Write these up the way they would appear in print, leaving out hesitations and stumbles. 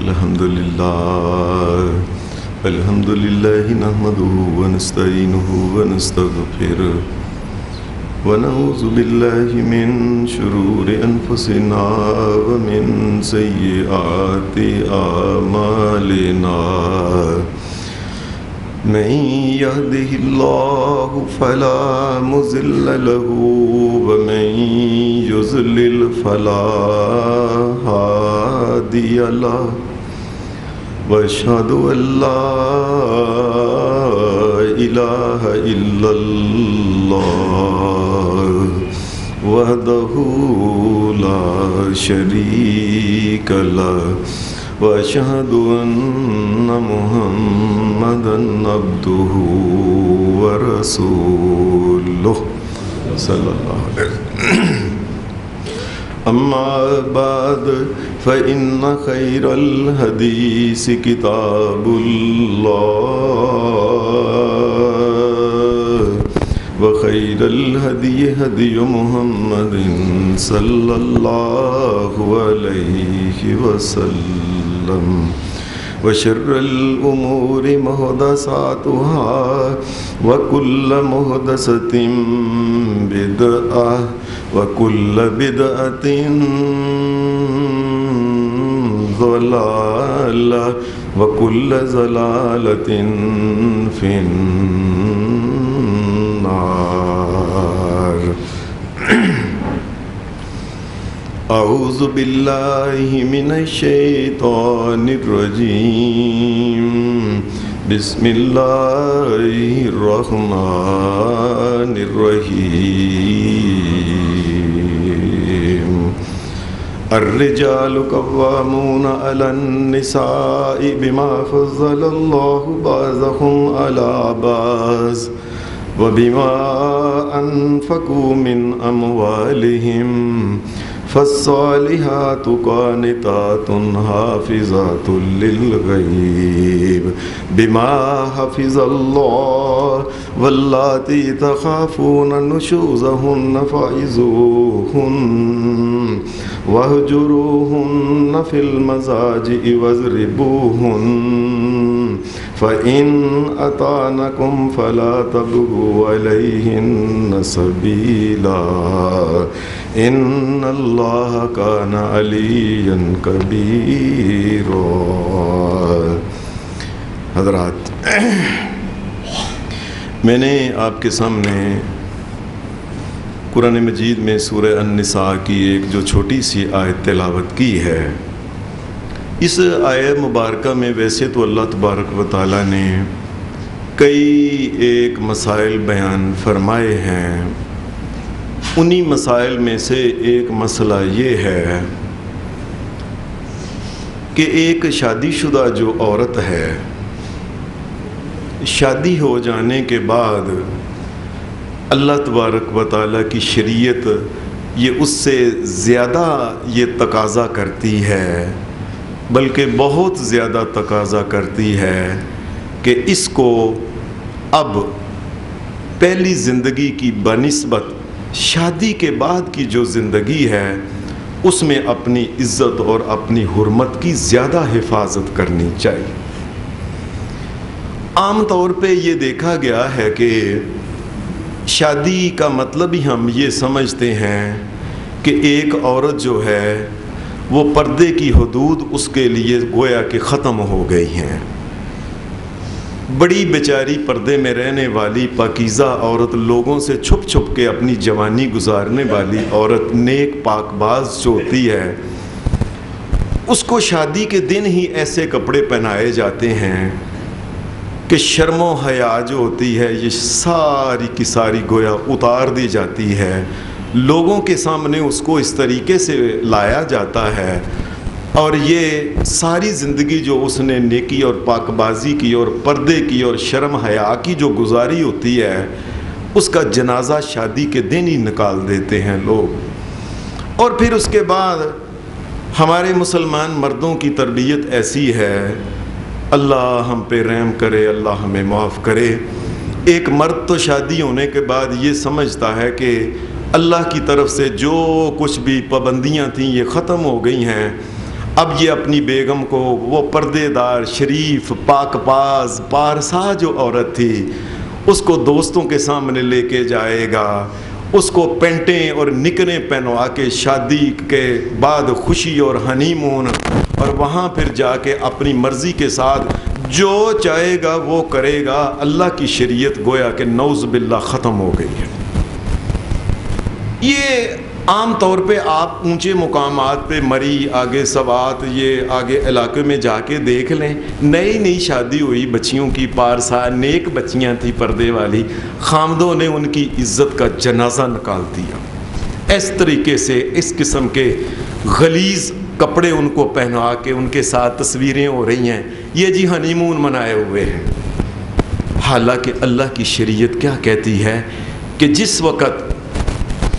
الحمد لله نحمده ونستعينه ونستغفره ونعوذ بالله من شرور أنفسنا ومن سيئات أعمالنا من يهده الله فلا مضل له ومن يضلل فلا هادي له وأشهد أن لا إله إلا الله وحده لا شريك له وأشهد أن محمدًا عبده ورسوله صلى الله عليه وسلم. أما بعد فإن خير الحديث كتاب الله وخير الهدي هدي محمد صلى الله عليه وسلم وشر الأمور محدثاتها وكل محدثة بدعة وكل بدعة ضلالة وكل ضلالة في النار. أعوذ بالله من الشيطان الرجيم. بسم الله الرحمن الرحيم. الرجال قوامون على النساء بما فضل الله بعضهم على بعض وبما أنفقوا من أموالهم فالصالحات قانتات حافظات للغيب بما حفظ الله واللاتي تخافون نشوزهن فعظوهن واهجروهن في المضاجع واضربوهن فإن أطعنكم فلا تبغوا عليهن سبيلا إن الله كان عليا كبيرا. حضرات، میں نے آپ کے سامنے قرآن مجید میں سورہ النساء کی ایک جو چھوٹی سی آیت تلاوت کی ہے. اس آیت مبارکہ میں ویسے تو اللہ تبارک و تعالیٰ نے کئی ایک مسائل بیان فرمائے ہیں. انہی مسائل میں سے ایک مسئلہ یہ ہے کہ ایک شادی شدہ جو عورت ہے، شادی ہو جانے کے بعد اللہ تبارک و تعالیٰ کی شریعت یہ اس سے زیادہ یہ تقاضا کرتی ہے، بلکہ بہت زیادہ تقاضا کرتی ہے کہ اس کو اب پہلی زندگی کی بنسبت شادی کے بعد کی جو زندگی ہے اس میں اپنی عزت اور اپنی حرمت کی زیادہ حفاظت کرنی چاہیے. عام طور پہ یہ دیکھا گیا ہے کہ شادی کا مطلب ہی ہم یہ سمجھتے ہیں کہ ایک عورت جو ہے وہ پردے کی حدود اس کے لیے گویا کہ ختم ہو گئی ہیں. بڑی بیچاری پردے میں رہنے والی پاکیزہ عورت، لوگوں سے چھپ چھپ کے اپنی جوانی گزارنے والی عورت، نیک پاک باز جو ہوتی ہے، اس کو شادی کے دن ہی ایسے کپڑے پہنائے جاتے ہیں کہ شرم و حیا جو ہوتی ہے یہ ساری کی ساری گویا اتار دی جاتی ہے. لوگوں کے سامنے اس کو اس طریقے سے لایا جاتا ہے اور یہ ساری زندگی جو اس نے نیکی اور پاک بازی کی اور پردے کی اور شرم حیا کی جو گزاری ہوتی ہے، اس کا جنازہ شادی کے دن ہی نکال دیتے ہیں لوگ. اور پھر اس کے بعد ہمارے مسلمان مردوں کی تربیت ایسی ہے، اللہ ہم پہ رحم کرے، اللہ ہمیں معاف کرے. ایک مرد تو شادی ہونے کے بعد یہ سمجھتا ہے کہ اللہ کی طرف سے جو کچھ بھی پابندیاں تھیں یہ ختم ہو گئی ہیں، اب یہ اپنی بیگم کو وہ پردے دار شریف پاک باز پارسا جو عورت تھی اس کو دوستوں کے سامنے لے کے جائے گا، اس کو پینٹیں اور نکریں پہنوا کے شادی کے بعد خوشی اور ہنی مون، اور وہاں پھر جا کے اپنی مرضی کے ساتھ جو چاہے گا وہ کرے گا۔ اللہ کی شریعت گویا کہ نعوذ باللہ ختم ہو گئی ہے۔ یہ عام طور پہ آپ اونچے مقامات پہ مری آگے سوات یہ آگے علاقے میں جا کے دیکھ لیں، نئی نئی شادی ہوئی بچیوں کی پارسا نیک بچیاں تھیں پردے والی، خامدوں نے ان کی عزت کا جنازہ نکال دیا۔ اس طریقے سے اس قسم کے غلیظ کپڑے ان کو پہنا کے ان کے ساتھ تصویریں ہو رہی ہیں، یہ جی ہنی مون منائے ہوئے ہیں۔ حالانکہ اللہ کی شریعت کیا کہتی ہے کہ جس وقت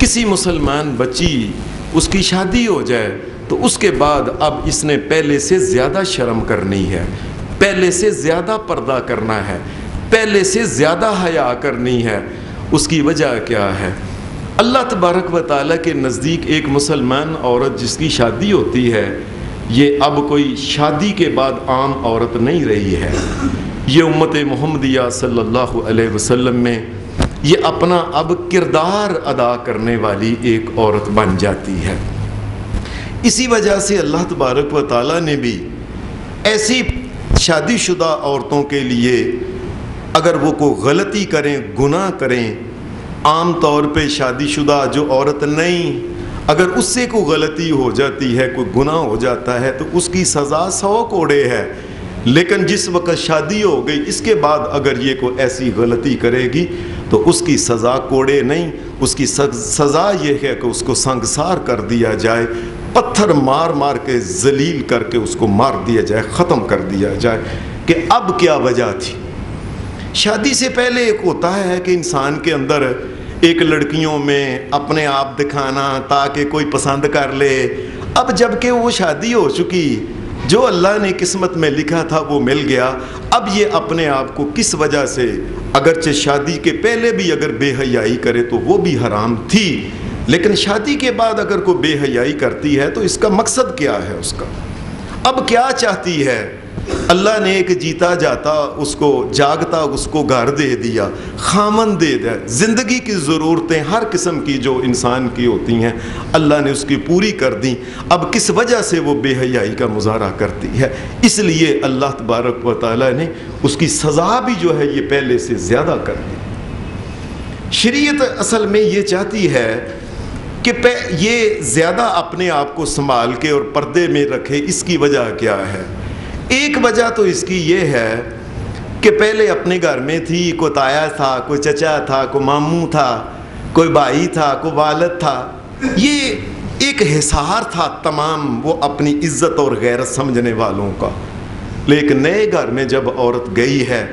کسی مسلمان بچی اس کی شادی ہو جائے تو اس کے بعد اب اس نے پہلے سے زیادہ شرم کرنی ہے، پہلے سے زیادہ پردہ کرنا ہے، پہلے سے زیادہ حیا کرنی ہے۔ اس کی وجہ کیا ہے؟ اللہ تبارک و تعالیٰ کے نزدیک ایک مسلمان عورت جس کی شادی ہوتی ہے یہ اب کوئی شادی کے بعد عام عورت نہیں رہی ہے، یہ امت محمدیہ صلی اللہ علیہ وسلم میں یہ اپنا اب کردار ادا کرنے والی ایک عورت بن جاتی ہے۔ اسی وجہ سے اللہ تبارک و تعالیٰ نے بھی ایسی شادی شدہ عورتوں کے لیے اگر وہ کوئی غلطی کریں گناہ کریں، عام طور پہ شادی شدہ جو عورت نہیں اگر اس سے کوئی غلطی ہو جاتی ہے کوئی گناہ ہو جاتا ہے تو اس کی سزا 100 کوڑے ہے، لیکن جس وقت شادی ہو گئی اس کے بعد اگر یہ کوئی ایسی غلطی کرے گی تو اس کی سزا کوڑے نہیں، اس کی سزا یہ ہے کہ اس کو سنگسار کر دیا جائے، پتھر مار مار کے ذلیل کر کے اس کو مار دیا جائے، ختم کر دیا جائے۔ کہ اب کیا وجہ تھی؟ شادی سے پہلے ایک ہوتا ہے کہ انسان کے اندر ایک لڑکیوں میں اپنے آپ دکھانا تاکہ کوئی پسند کر لے، اب جب کہ وہ شادی ہو چکی، جو اللہ نے قسمت میں لکھا تھا وہ مل گیا، اب یہ اپنے آپ کو کس وجہ سے اگرچہ شادی کے پہلے بھی اگر بے حیائی کرے تو وہ بھی حرام تھی، لیکن شادی کے بعد اگر کوئی بے حیائی کرتی ہے تو اس کا مقصد کیا ہے؟ اس کا اب کیا چاہتی ہے؟ اللہ نے ایک جیتا جاتا اس کو جاگتا اس کو گھر دے دیا، خامن دے دیا، زندگی کی ضرورتیں ہر قسم کی جو انسان کی ہوتی ہیں اللہ نے اس کی پوری کر دی، اب کس وجہ سے وہ بے حیائی کا مظاہرہ کرتی ہے؟ اس لیے اللہ تبارک و تعالیٰ نے اس کی سزا بھی جو ہے یہ پہلے سے زیادہ کر دی۔ شریعت اصل میں یہ چاہتی ہے کہ یہ زیادہ اپنے آپ کو سنبھال کے اور پردے میں رکھے۔ اس کی وجہ کیا ہے؟ ایک وجہ تو اس کی یہ ہے کہ پہلے اپنے گھر میں تھی، کوئی تایا تھا، کوئی چچا تھا، کوئی ماموں تھا، کوئی بھائی تھا، کوئی والد تھا، یہ ایک حصار تھا تمام وہ اپنی عزت اور غیرت سمجھنے والوں کا۔ لیکن نئے گھر میں جب عورت گئی ہے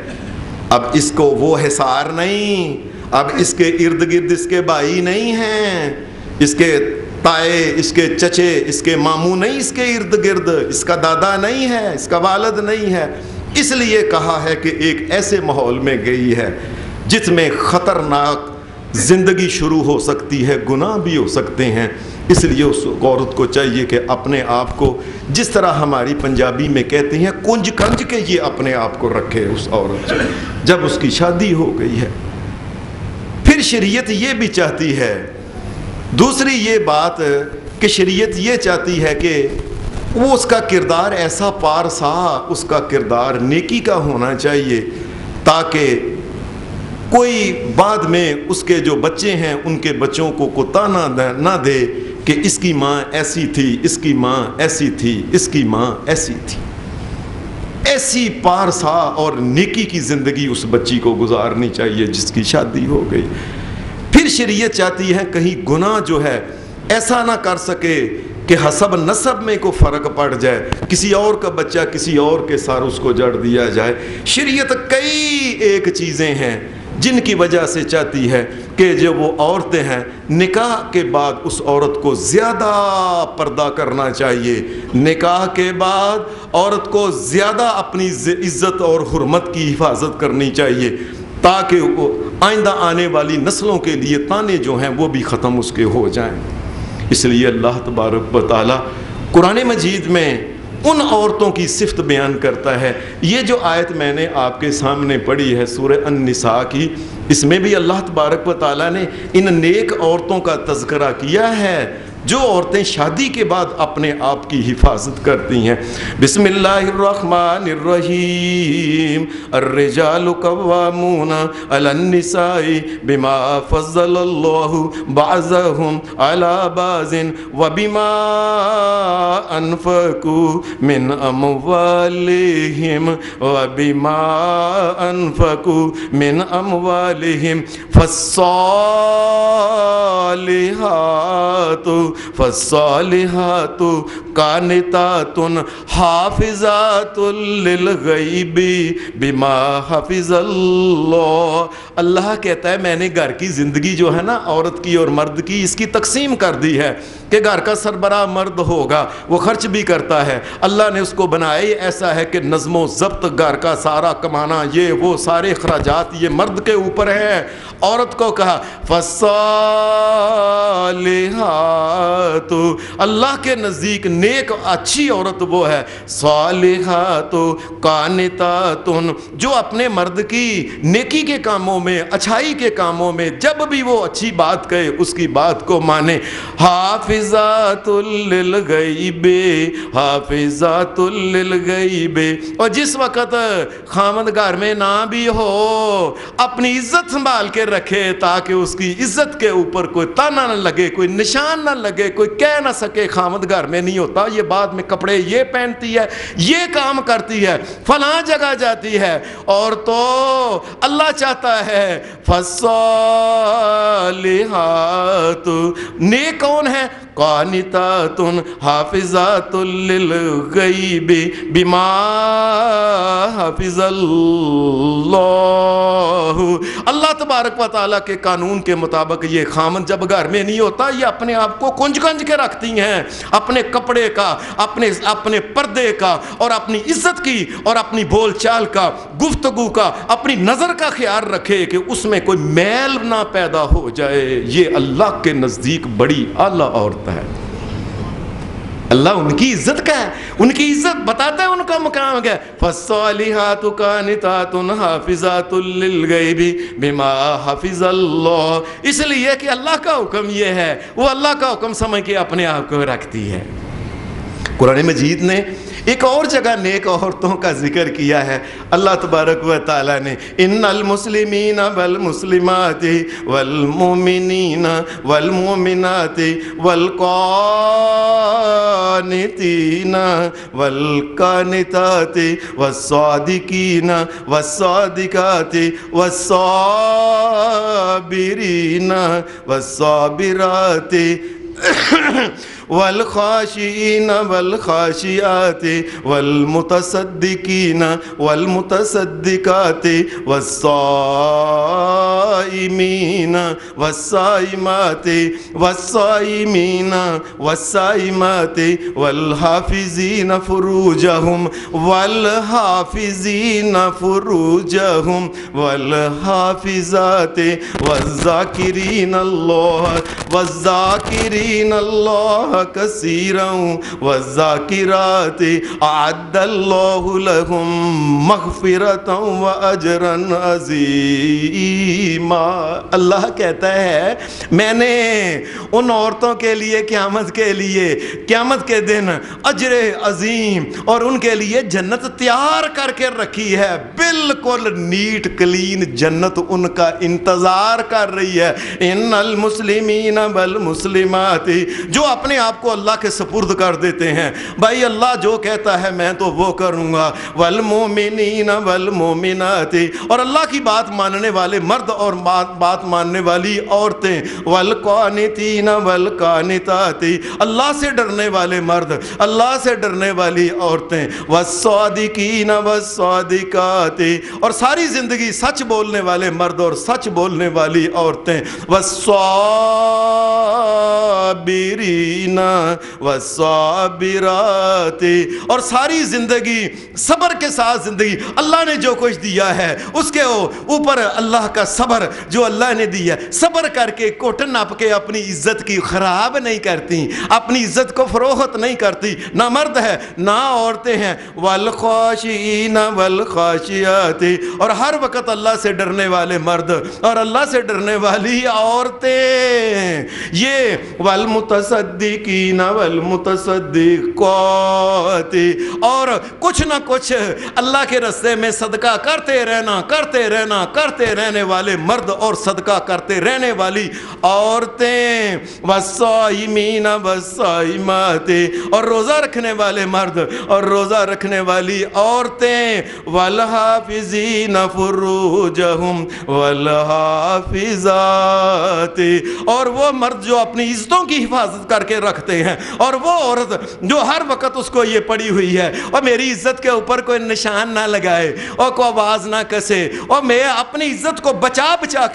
اب اس کو وہ حصار نہیں، اب اس کے ارد گرد اس کے بھائی نہیں ہیں، اس کے تائے، اس کے چچے، اس کے ماموں نہیں، اس کے ارد گرد اس کا دادا نہیں ہے، اس کا والد نہیں ہے۔ اس لیے کہا ہے کہ ایک ایسے ماحول میں گئی ہے جس میں خطرناک زندگی شروع ہو سکتی ہے، گناہ بھی ہو سکتے ہیں۔ اس لیے اس عورت کو چاہیے کہ اپنے آپ کو جس طرح ہماری پنجابی میں کہتے ہیں کنج کنج کے یہ اپنے آپ کو رکھے اس عورت جب اس کی شادی ہو گئی ہے۔ پھر شریعت یہ بھی چاہتی ہے، دوسری یہ بات کہ شریعت یہ چاہتی ہے کہ وہ اس کا کردار ایسا پارسا، اس کا کردار نیکی کا ہونا چاہیے تاکہ کوئی بعد میں اس کے جو بچے ہیں ان کے بچوں کو تانا نہ دے کہ اس کی ماں ایسی تھی، اس کی ماں ایسی تھی، اس کی ماں ایسی تھی۔ ایسی پارسا اور نیکی کی زندگی اس بچی کو گزارنی چاہیے جس کی شادی ہو گئی۔ پھر شریعت چاہتی ہے کہیں گناہ جو ہے ایسا نہ کر سکے کہ حسب نسب میں کو فرق پڑ جائے، کسی اور کا بچہ کسی اور کے ساتھ اس کو جڑ دیا جائے۔ شریعت کئی ایک چیزیں ہیں جن کی وجہ سے چاہتی ہے کہ جو وہ عورتیں ہیں نکاح کے بعد اس عورت کو زیادہ پردہ کرنا چاہیے، نکاح کے بعد عورت کو زیادہ اپنی عزت اور حرمت کی حفاظت کرنی چاہیے تاکہ آئندہ آنے والی نسلوں کے لیے تانے جو ہیں وہ بھی ختم اس کے ہو جائیں۔ اس لیے اللہ تبارک و تعالیٰ قرآن مجید میں ان عورتوں کی صفت بیان کرتا ہے۔ یہ جو آیت میں نے آپ کے سامنے پڑھی ہے سورہ النساء کی، اس میں بھی اللہ تبارک و تعالیٰ نے ان نیک عورتوں کا تذکرہ کیا ہے جو عورتیں شادی کے بعد اپنے آپ کی حفاظت کرتی ہیں۔ بسم اللہ الرحمن الرحیم، الرجال قوامون علی النساء بما فضل اللہ بعضهم علی بعض وبما انفقوا من اموالهم وبما انفقوا من اموالهم فالصالحات قانتات حافظات للغیب بما حفظ اللہ۔ اللہ کہتا ہے میں نے گھر کی زندگی جو ہے نا عورت کی اور مرد کی، اس کی تقسیم کر دی ہے کہ گھر کا سربراہ مرد ہوگا، وہ خرچ بھی کرتا ہے۔ اللہ نے اس کو بنایا ہی ایسا ہے کہ نظم و ضبط، گھر کا سارا کمانا، یہ وہ سارے اخراجات یہ مرد کے اوپر ہے۔ عورت کو کہا فالصالحات، اللہ کے نزدیک نیک اچھی عورت وہ ہے، صالحات قانتات، جو اپنے مرد کی نیکی کے کاموں میں، اچھائی کے کاموں میں جب بھی وہ اچھی بات کہے اس کی بات کو مانے، حافظات للغیب، حافظات للغیب، اور جس وقت خامد گھر میں نہ بھی ہو اپنی عزت سنبھال کے رکھے تاکہ اس کی عزت کے اوپر کوئی تانا نہ لگے، کوئی نشان نہ لگے، کوئی کہہ نہ سکے خامد گھر میں نہیں ہوتا، یہ بعد میں کپڑے یہ پہنتی ہے، یہ کام کرتی ہے، فلاں جگہ جاتی ہے، اور تو اللہ چاہتا ہے فالصالحات، نیک کون ہے؟ قانتات حافظات للغیب بما حفظ اللہ۔ اللہ تبارک و تعالیٰ کے قانون کے مطابق یہ خامن جب گھر میں نہیں ہوتا یہ اپنے آپ کو کنج کنج کے رکھتی ہیں، اپنے کپڑے کا، اپنے پردے کا، اور اپنی عزت کی، اور اپنی بول چال کا، گفتگو کا، اپنی نظر کا خیال رکھے کہ اس میں کوئی میل نہ پیدا ہو جائے۔ یہ اللہ کے نزدیک بڑی اعلیٰ عورت ہے۔ اللہ ان کی عزت کا ہے، ان کی عزت بتاتا ہے ان کا مقام کیا ہے۔ فالصالحات قانتات حافظات للغیب بما حفظ اللہ، اس لیے کہ اللہ کا حکم یہ ہے، وہ اللہ کا حکم سمجھ کے اپنے آپ کو رکھتی ہے۔ قرآن مجید نے ایک اور جگہ نیک عورتوں کا ذکر کیا ہے۔ اللہ تبارک و تعالیٰ نے ان المسلمین والمسلمات والمؤمنین والمؤمنات والقانتین والقانتات والصادقین والصادقات والصابرین والصابرات والخاشعین والخاشعات والمتصدقین والمتصدقات والصائمین والصائمات والصائمین والصائمات والحافظین فروجہم والحافظین فروجہم والحافظات والذاکرین اللہ کثیرا والذاکرات اعد اللہ لہم مغفرتا واجرا عظیما۔ اللہ کہتا ہے میں نے ان عورتوں کے لیے قیامت کے دن اجر عظیم اور ان کے لیے جنت تیار کر کے رکھی ہے، بالکل نیٹ کلین جنت ان کا انتظار کر رہی ہے۔ ان المسلمین والمسلمات، جو اپنے آپ کو اللہ کے سپرد کر دیتے ہیں، بھائی اللہ جو کہتا ہے میں تو وہ کروں گا، والمومنین والمومنات، اور اللہ کی بات ماننے والے مرد اور بات ماننے والی عورتیں، والقانتین والقانتات، اللہ سے ڈرنے والے مرد، اللہ سے ڈرنے والی عورتیں، والصادقین والصادقات، اور ساری زندگی سچ بولنے والے مرد اور سچ بولنے والی عورتیں، والصابرین والصابرات، اور ساری زندگی صبر کے ساتھ زندگی، اللہ نے جو کچھ دیا ہے اس کے اوپر اللہ کا صبر جو اللہ نے دیا، صبر کر کے کوٹن ناپ کے اپنی عزت کی خراب نہیں کرتی، اپنی عزت کو فروخت نہیں کرتی، نہ مرد ہے نہ عورتیں ہیں، والخاشعین والخاشعات، اور ہر وقت اللہ سے ڈرنے والے مرد اور اللہ سے ڈرنے والی عورتیں، یہ والمتصدقین والمتصدقات، اور کچھ نہ کچھ اللہ کے راستے میں صدقہ کرتے رہنے والے مرد اور صدقہ کرتے رہنے والی عورتیں، والصائمین والصائمات، اور روزہ رکھنے والے مرد اور روزہ رکھنے والی عورتیں، والحافظین فروجہم والحافظات، اور وہ مرد جو اپنی عزتوں کی حفاظت کر کے رکھتے ہیں، اور وہ عورت جو ہر وقت اس کو یہ پڑی ہوئی ہے اور میری عزت کے اوپر کوئی نشان نہ لگائے اور کوئی آواز نہ کسے، اور میں اپنی عزت کو بچا بچا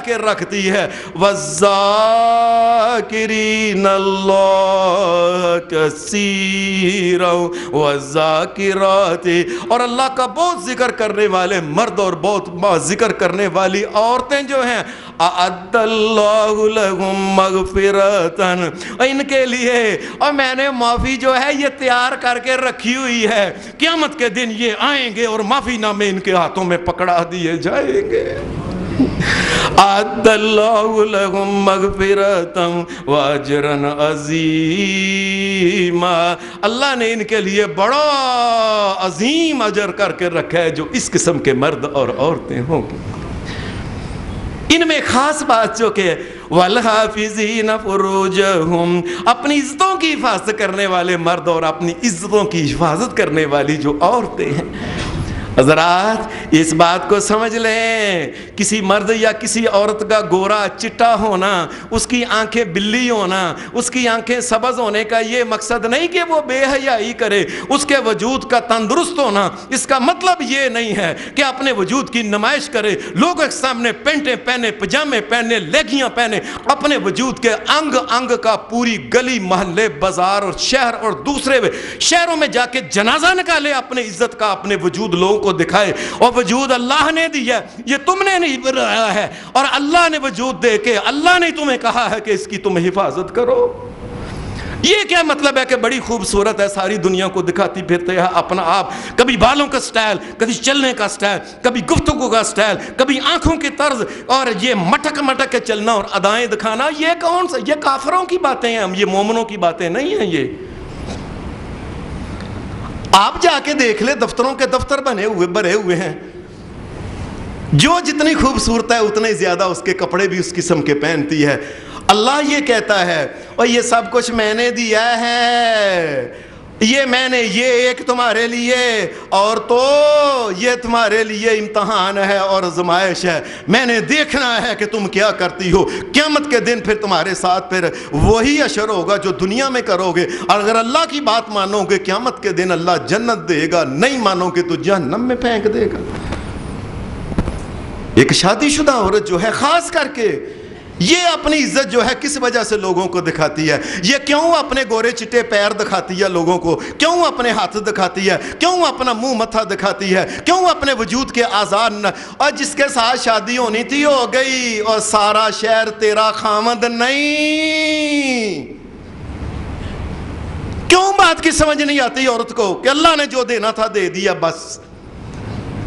کے رکھتی ہے، والذاکرین اللہ کثیرا والذاکرات، اور اللہ کا بہت ذکر کرنے والے مرد اور بہت ذکر کرنے والی عورتیں جو ہیں، اعد اللہ لہم مغفرتا، ان کے لیے اور میں نے معافی جو ہے یہ تیار کر کے رکھی ہوئی ہے، قیامت کے دن یہ آئیں گے اور معافی نامے ان کے ہاتھوں میں پکڑا دیے جائیں گے، اعد اللہ لہم مغفرتا واجرا عظیما، اللہ نے ان کے لیے بڑا عظیم اجر کر کے رکھا ہے جو اس قسم کے مرد اور عورتیں ہوں گی۔ ان میں خاص بات جو کہ والحافظین فروجہم، اپنی عزتوں کی حفاظت کرنے والے مرد اور اپنی عزتوں کی حفاظت کرنے والی جو عورتیں ہیں، حضرات اس بات کو سمجھ لیں، کسی مرد یا کسی عورت کا گورا چٹا ہونا، اس کی آنکھیں بلی ہونا، اس کی آنکھیں سبز ہونے کا یہ مقصد نہیں کہ وہ بے حیائی کرے، اس کے وجود کا تندرست ہونا اس کا مطلب یہ نہیں ہے کہ اپنے وجود کی نمائش کرے، لوگوں کے سامنے پینٹیں پہنے، پجامے پہنے، لیگیاں پہنے، اپنے وجود کے انگ انگ کا پوری گلی محلے بازار اور شہر اور دوسرے شہروں میں جا کے جنازہ نکالے اپنے عزت کا، اپنے وجود لوگوں کو دکھائے، اور وجود اللہ نے دیا، یہ تم نے نہیں بنایا ہے، اور اللہ نے وجود دے کے اللہ نے تمہیں کہا ہے کہ اس کی تم حفاظت کرو۔ یہ کیا مطلب ہے کہ بڑی خوبصورت ہے، ساری دنیا کو دکھاتی پھرتے ہیں اپنا آپ، کبھی بالوں کا سٹائل، کبھی چلنے کا سٹائل، کبھی گفتگو کا سٹائل، کبھی آنکھوں کی طرز، اور یہ مٹک مٹک کے چلنا اور ادائیں دکھانا، یہ کون سا؟ یہ کافروں کی باتیں ہیں، یہ مومنوں کی باتیں نہیں ہیں۔ یہ آپ جا کے دیکھ لیں، دفتروں کے دفتر بھرے ہوئے ہیں، جو جتنی خوبصورت ہے اتنے زیادہ اس کے کپڑے بھی اس قسم کے پہنتی ہے۔ اللہ یہ کہتا ہے اور یہ سب کچھ میں نے دیا ہے، یہ میں نے، یہ ایک تمہارے لیے، اور تو یہ تمہارے لیے امتحان ہے اور آزمائش ہے، میں نے دیکھنا ہے کہ تم کیا کرتی ہو، قیامت کے دن پھر تمہارے ساتھ پھر وہی اشر ہوگا جو دنیا میں کرو گے، اور اگر اللہ کی بات مانو گے قیامت کے دن اللہ جنت دے گا، نہیں مانو گے تو جہنم میں پھینک دے گا۔ ایک شادی شدہ عورت جو ہے خاص کر کے یہ اپنی عزت جو ہے کس وجہ سے لوگوں کو دکھاتی ہے، یہ کیوں اپنے گورے چٹے پیر دکھاتی ہے لوگوں کو، کیوں اپنے ہاتھ دکھاتی ہے، کیوں اپنا منہ متھا دکھاتی ہے، کیوں اپنے وجود کے اعضاء، اور جس کے ساتھ شادی ہونی تھی ہو گئی، اور سارا شہر تیرا خامد نہیں۔ کیوں بات کی سمجھ نہیں آتی عورت کو کہ اللہ نے جو دینا تھا دے دیا، بس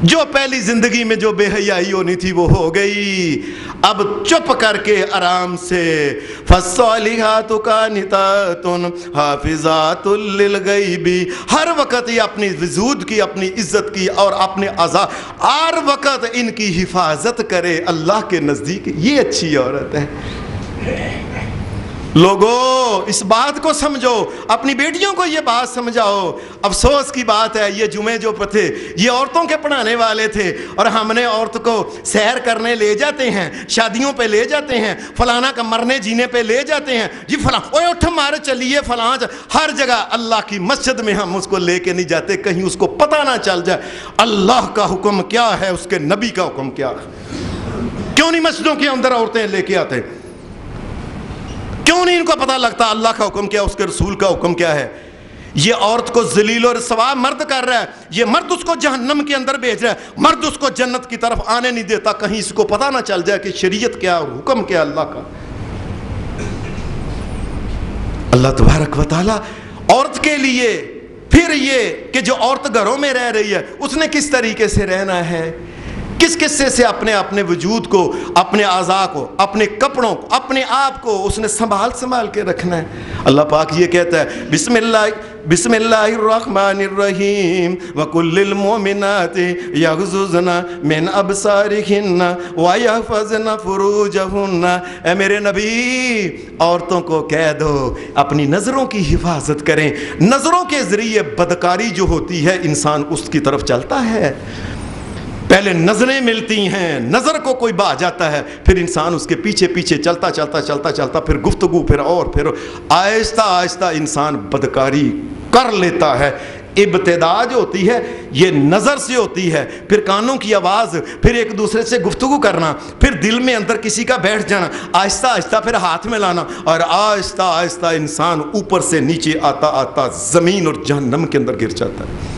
جو پہلی زندگی میں جو بے حیائی ہونی تھی وہ ہو گئی، اب چپ کر کے آرام سے فالصالحات قانتات حافظات للغیب، ہر وقت یہ اپنی وجود کی، اپنی عزت کی اور اپنے اعضاء ہر وقت ان کی حفاظت کرے اللہ کے نزدیک، یہ اچھی عورت ہے۔ لوگوں اس بات کو سمجھو، اپنی بیٹیوں کو یہ بات سمجھاؤ۔ افسوس کی بات ہے یہ جمعے جو تھے یہ عورتوں کے پڑھانے والے تھے، اور ہم نے عورت کو سیر کرنے لے جاتے ہیں، شادیوں پہ لے جاتے ہیں، فلانا کا مرنے جینے پہ لے جاتے ہیں، جی فلاں اوے اٹھ مارے چلیے فلاں، ہر جگہ اللہ کی مسجد میں ہم اس کو لے کے نہیں جاتے کہیں اس کو پتہ نہ چل جائے اللہ کا حکم کیا ہے، اس کے نبی کا حکم کیا ہے۔ کیوں نہیں مسجدوں کے اندر عورتیں لے کے آتے؟ کیوں نہیں ان کو پتہ لگتا اللہ کا حکم کیا، اس کے رسول کا حکم کیا ہے؟ یہ عورت کو ذلیل اور رسوا مرد کر رہا ہے، یہ مرد اس کو جہنم کے اندر بھیج رہا ہے، مرد اس کو جنت کی طرف آنے نہیں دیتا، کہیں اس کو پتہ نہ چل جائے کہ شریعت کیا اور حکم کیا اللہ کا۔ اللہ تبارک و تعالی عورت کے لیے پھر یہ کہ جو عورت گھروں میں رہ رہی ہے اس نے کس طریقے سے رہنا ہے، کس قصے سے اپنے وجود کو، اپنے اعضاء کو، اپنے کپڑوں کو، اپنے آپ کو اس نے سنبھال کے رکھنا ہے۔ اللہ پاک یہ کہتا ہے بسم اللہ الرحمن الرحیم وَقُلْ لِلْمُؤْمِنَاتِ يَغْضُضْنَ مِنْ أَبْصَارِهِنَّ وَيَحْفَظْنَ فُرُوجَهُنَّ۔ اے میرے نبی عورتوں کو کہہ دو اپنی نظروں کی حفاظت کریں۔ نظروں کے ذریعے بدکاری جو ہوتی ہے انسان اس کی طرف چلتا ہے، پہلے نظریں ملتی ہیں، نظر کو کوئی بھا جاتا ہے، پھر انسان اس کے پیچھے پیچھے چلتا پھر گفتگو، پھر آہستہ آہستہ انسان بدکاری کر لیتا ہے۔ ابتدا جو ہوتی ہے یہ نظر سے ہوتی ہے، پھر کانوں کی آواز، پھر ایک دوسرے سے گفتگو کرنا، پھر دل میں اندر کسی کا بیٹھ جانا، آہستہ آہستہ پھر ہاتھ میں لانا، اور آہستہ آہستہ انسان اوپر سے نیچے آتا آتا زمین اور جہنم کے اندر گر جاتا ہے۔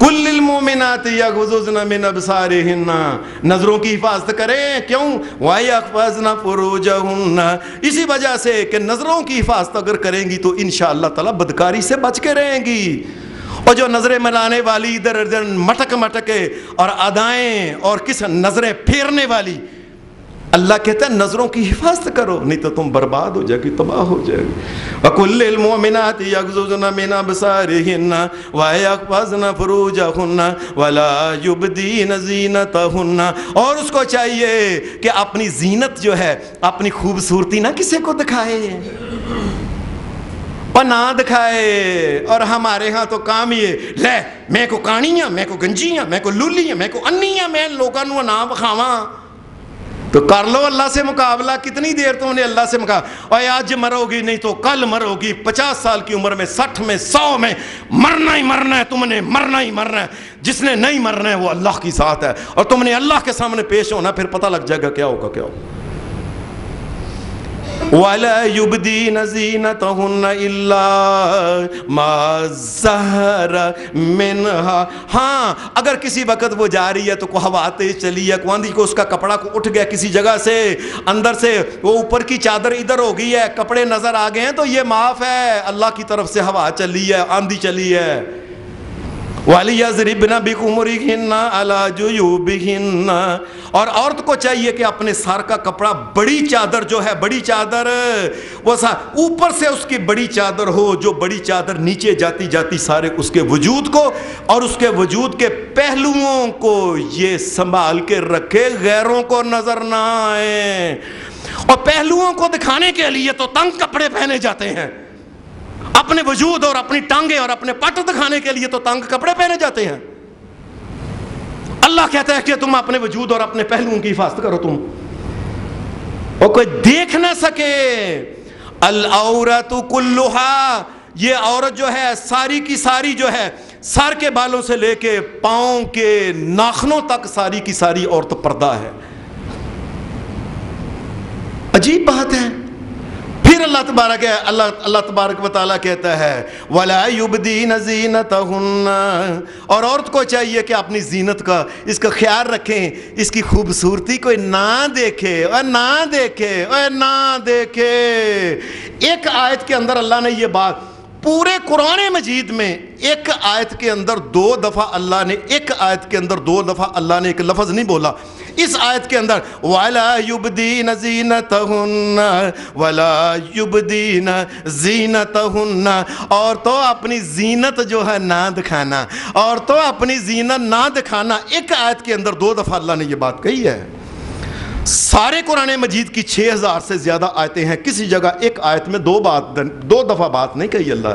کل للمؤمنات یغضضن من ابصارہن، نظروں کی حفاظت کریں، کیوں؟ وَيَحْفَظْنَ فُرُوجَهُنَّ، اسی وجہ سے کہ نظروں کی حفاظت اگر کریں گی تو انشاءاللہ تعالی بدکاری سے بچ کے رہیں گی۔ اور جو نظریں ملانے والی، ادھر ادھر مٹک کے اور ادائیں اور کس نظریں پھیرنے والی، اللہ کہتا ہے نظروں کی حفاظت کرو نہیں تو تم برباد ہو جائے گی، تباہ ہو جائے گی۔ وَقُلْ لِلْمُؤْمِنَاتِ يَغْضُضْنَ مِنْ أَبْصَارِهِنَّ وَيَحْفَظْنَ فُرُوجَهُنَّ وَلَا يُبْدِينَ زِينَتَهُنَّ، اور اس کو چاہیے کہ اپنی زینت جو ہے، اپنی خوبصورتی نہ کسی کو دکھائے اور نہ دکھائے۔ اور ہمارے ہاں تو کام یہ لے میں کو کانیاں، میں کو گنجیاں، میں کو لولیاں، میں کو انیاں، میں لوگاں نو نہ بخاواں۔ تو کر لو اللہ سے مقابلہ، کتنی دیر تم نے اللہ سے مقابلہ، اور آج مرو گی نہیں تو کل مرو گی، 50 سال کی عمر میں، 60 میں، 100 میں، مرنا ہی مرنا ہے، تم نے مرنا ہی مرنا ہے۔ جس نے نہیں مرنا ہے وہ اللہ کی ذات ہے، اور تم نے اللہ کے سامنے پیش ہونا، پھر پتہ لگ جائے گا کیا ہوگا کیا ہوگا۔ وَلَا يُبْدِينَ زِينَتَهُنَّ إِلَّا مَا ظَهَرَ مِنْهَا، ہاں اگر کسی وقت وہ جا رہی ہے تو کوئی ہوا تیز چلی ہے، کوئی آندھی کو اس کا کپڑا کو اٹھ گیا کسی جگہ سے، اندر سے وہ اوپر کی چادر ادھر ہو گئی ہے، کپڑے نظر آ گئے ہیں، تو یہ معاف ہے، اللہ کی طرف سے ہوا چلی ہے، آندھی چلی ہے۔ وَلِيَضْرِبْنَ بِخُمُرِهِنَّ عَلَى جُيُوبِهِنَّ، اور عورت کو چاہیے کہ اپنے سر کا کپڑا، بڑی چادر جو ہے، بڑی چادر وہ اوپر سے اس کی بڑی چادر ہو، جو بڑی چادر نیچے جاتی جاتی سارے اس کے وجود کو اور اس کے وجود کے پہلوؤں کو یہ سنبھال کے رکھے، غیروں کو نظر نہ آئے۔ اور پہلوؤں کو دکھانے کے لیے تو تنگ کپڑے پہنے جاتے ہیں، اپنے وجود اور اپنی ٹانگیں اور اپنے پٹ دکھانے کے لیے تو تنگ کپڑے پہنے جاتے ہیں۔ اللہ کہتا ہے کہ تم اپنے وجود اور اپنے پہلوؤں کی حفاظت کرو، تم اور کوئی دیکھ نہ سکے۔ العورت کلھا، یہ عورت جو ہے ساری کی ساری جو ہے، سر کے بالوں سے لے کے پاؤں کے ناخنوں تک ساری کی ساری عورت پردہ ہے۔ عجیب بات ہے۔ پھر اللہ تبارک و تعالیٰ کہتا ہے وَلَا يُبْدِينَ زِينَتَهُنَّ، اور عورت کو چاہیے کہ اپنی زینت کا، اس کا خیال رکھیں، اس کی خوبصورتی کوئی نہ دیکھے اور نہ دیکھے اور نہ دیکھے۔ ایک آیت کے اندر اللہ نے یہ بات، پورے قرآن مجید میں ایک آیت کے اندر 2 دفعہ اللہ نے، ایک آیت کے اندر 2 دفعہ اللہ نے ایک لفظ نہیں بولا۔ اس آیت کے اندر وَلَا يُبْدِينَ زِينَتَهُنَّ وَلَا يُبْدِينَ زِينَتَهُنَّ، اور تو اپنی زینت جو ہے نہ دکھانا، اور تو اپنی زینت نہ دکھانا۔ ایک آیت کے اندر 2 دفعہ اللہ نے یہ بات کہی ہے۔ سارے قرآن مجید کی 6000 سے زیادہ آیتیں ہیں، کسی جگہ ایک آیت میں 2 دفعہ بات نہیں کہی اللہ۔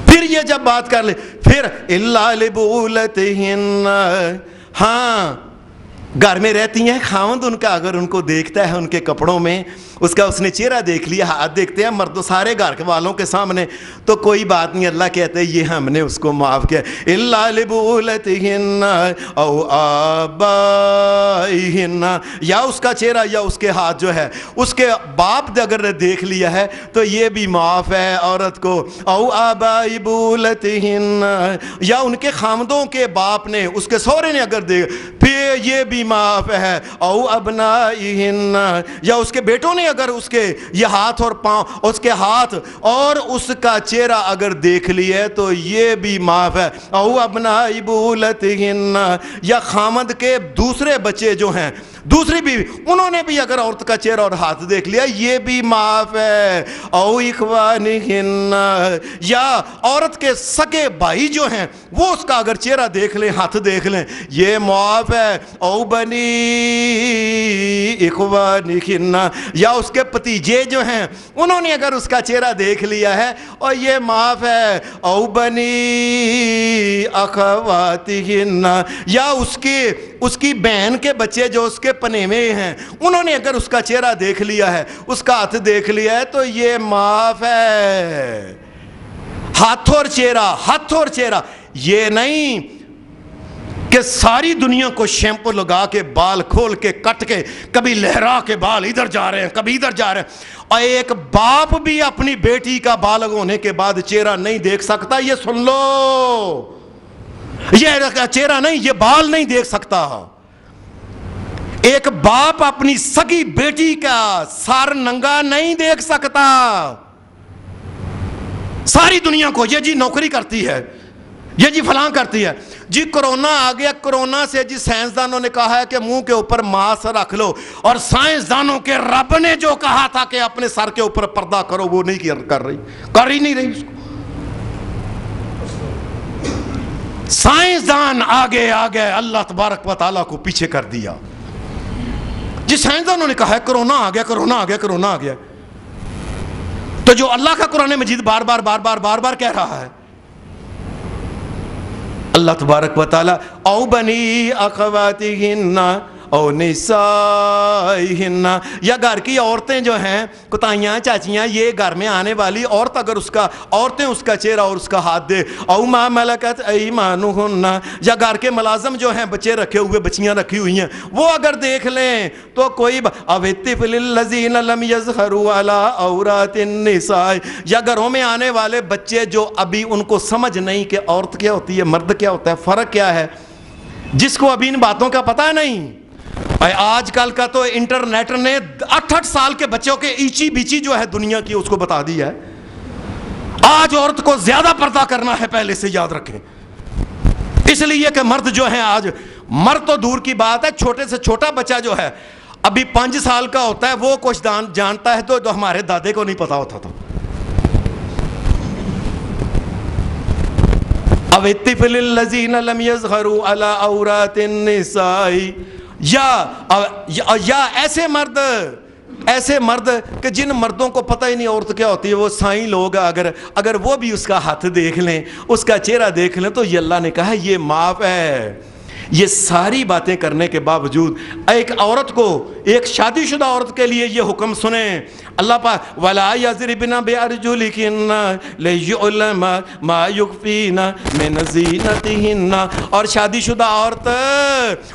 پھر یہ جب بات کر لے، پھر إِلَّا لِبُعُولَتِهِنَّ، ہاں گھر میں رہتی ہیں، خاوند ان کا اگر ان کو دیکھتا ہے ان کے کپڑوں میں اس نے چہرہ دیکھ لیا، ہاتھ دیکھتے ہیں مردوں سارے گھر کے والوں کے سامنے، تو کوئی بات نہیں، اللہ کہتے ہیں یہ ہم نے اس کو معاف کیا، الا لبولتہن او آبائہن، یا اس کا چہرہ یا اس کے ہاتھ جو ہے اس کے باپ نے اگر دیکھ لیا ہے تو یہ بھی معاف ہے عورت کو، او آبائی بولتہن، یا ان کے خامدوں کے باپ نے اس کے سورے نے اگر دیکھ پھر یہ بھی معاف ہے، او ابنائہن، یا اس کے بیٹوں نے اگر اس کے یہ ہاتھ اور پاؤں، اس کے ہاتھ اور اس کا چہرہ اگر دیکھ لیے تو یہ بھی معاف ہے، او ابنائی بولتہن، یا خامد کے دوسرے بچے جو ہیں دوسری بیوی انہوں نے بھی اگر عورت کا چہرہ اور ہاتھ دیکھ لیا یہ بھی معاف ہے، او اخوانہن، یا عورت کے سگے بھائی جو ہیں وہ اس کا اگر چہرہ دیکھ لیں ہاتھ دیکھ لیں یہ معاف ہے، او بنی اخوانہن، یا اس کے بھتیجے جو ہیں انہوں نے اگر اس کا چہرہ دیکھ لیا ہے اور یہ معاف ہے، او بنی اخواتہن، یا اس کی بہن کے بچے جو اس کے پنیوے ہیں انہوں نے اگر اس کا چہرہ دیکھ لیا ہے اس کا ہاتھ دیکھ لیا ہے تو یہ معاف ہے۔ ہاتھ اور چہرہ یہ نہیں کہ ساری دنیا کو شیمپو لگا کے بال کھول کے کٹ کے کبھی لہرا کے بال ادھر جا رہے ہیں کبھی ادھر جا رہے ہیں، اور ایک باپ بھی اپنی بیٹی کا بالغ ہونے کے بعد چہرہ نہیں دیکھ سکتا، یہ سن لو، یہ چہرہ نہیں، یہ بال نہیں دیکھ سکتا۔ ایک باپ اپنی سگی بیٹی کا سر ننگا نہیں دیکھ سکتا۔ ساری دنیا کو یہ جی نوکری کرتی ہے، یہ جی فلاں کرتی ہے، جی کرونا آ گیا، کرونا سے جی سائنسدانوں نے کہا ہے کہ منہ کے اوپر ماسک رکھ لو، اور سائنسدانوں کے رب نے جو کہا تھا کہ اپنے سر کے اوپر پردہ کرو وہ نہیں کر ہی نہیں رہی اس کو۔ سائنسدان آگے اللہ تبارک و تعالیٰ کو پیچھے کر دیا۔ جی سائنسدانوں نے کہا ہے کرونا آ گیا، تو جو اللہ کا قرآن مجید بار بار کہہ رہا ہے، اللہ تبارک و تعالیٰ او بنی اخواتہن او نسائہن، یا گھر کی عورتیں جو ہیں کتائیاں چاچیاں یہ گھر میں آنے والی عورت اگر عورتیں اس کا چہرہ اور اس کا ہاتھ دے، او ما ملکت ایمانہن، یا گھر کے ملازم جو ہیں بچے رکھے ہوئے بچیاں رکھی ہوئی ہیں وہ اگر دیکھ لیں تو کوئی او الطفل الذین لم یظہروا علی عورات النساء، یا گھروں میں آنے والے بچے جو ابھی ان کو سمجھ نہیں کہ عورت کیا ہوتی ہے مرد کیا ہوتا ہے فرق کیا ہے، جس کو ابھی ان باتوں کا پتہ نہیں۔ آج کل کا تو انٹرنیٹ نے 8 سال کے بچوں کے ایچی بیچی جو ہے دنیا کی اس کو بتا دیا ہے۔ آج عورت کو زیادہ پردہ کرنا ہے پہلے سے یاد رکھیں، اس لیے کہ مرد جو ہیں آج، مرد تو دور کی بات ہے، چھوٹے سے چھوٹا بچہ جو ہے ابھی 5 سال کا ہوتا ہے وہ کچھ جانتا ہے تو ہمارے دادے کو نہیں پتا ہوتا تھا۔ او الطفل الذین لم یظہروا علی عورات النساء، یا ایسے مرد کہ جن مردوں کو پتہ ہی نہیں عورت کیا ہوتی ہے، وہ سائیں لوگ اگر وہ بھی اس کا ہاتھ دیکھ لیں اس کا چہرہ دیکھ لیں تو یہ اللہ نے کہا یہ معاف ہے۔ یہ ساری باتیں کرنے کے باوجود ایک عورت کو، ایک شادی شدہ عورت کے لیے یہ حکم سنیں اللہ پاک، وَلَا يَضْرِبْنَ بِأَرْجُلِهِنَّ لِيُعْلَمَ مَا يُخْفِينَ مِنْ زِينَتِهِنَّ، اور شادی شدہ عورت،